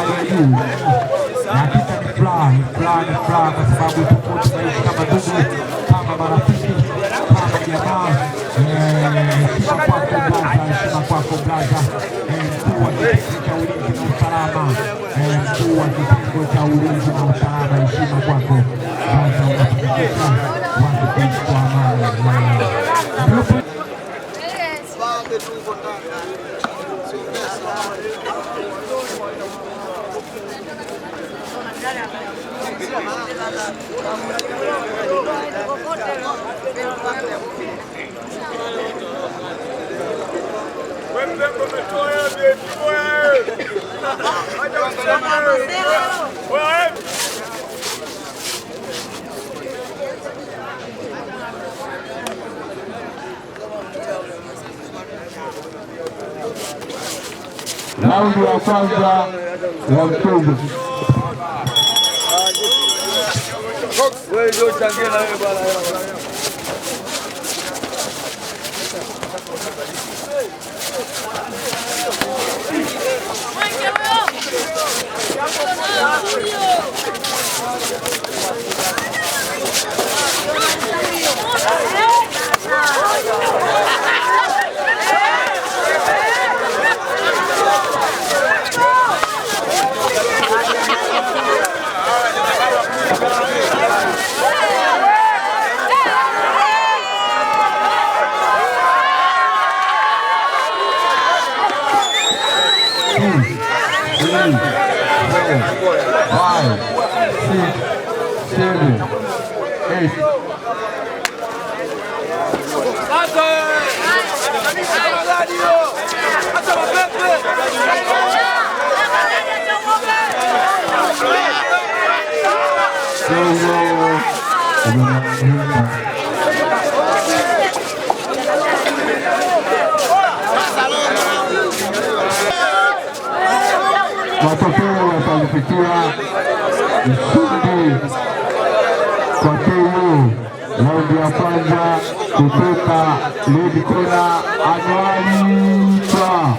hali ya juu, na hakika ni furaha kwa sababu tuko tunaishi kama ndugu, kama marafiki, kama jamaa. Heshima kwako blaza, mkuu wa kitengo cha ulinzi na usalama, mkuu wa kitengo cha ulinzi na usalama, heshima kwako blaza, unatumikisha watu kuishi kwa amani. Raundi ya kwanza ya mchezo. Wewe ndio changia na wewe bwana. Matokeo yatafikia mshindi kwa KO raundi ya kwanza kutoka Red Corner Anwar.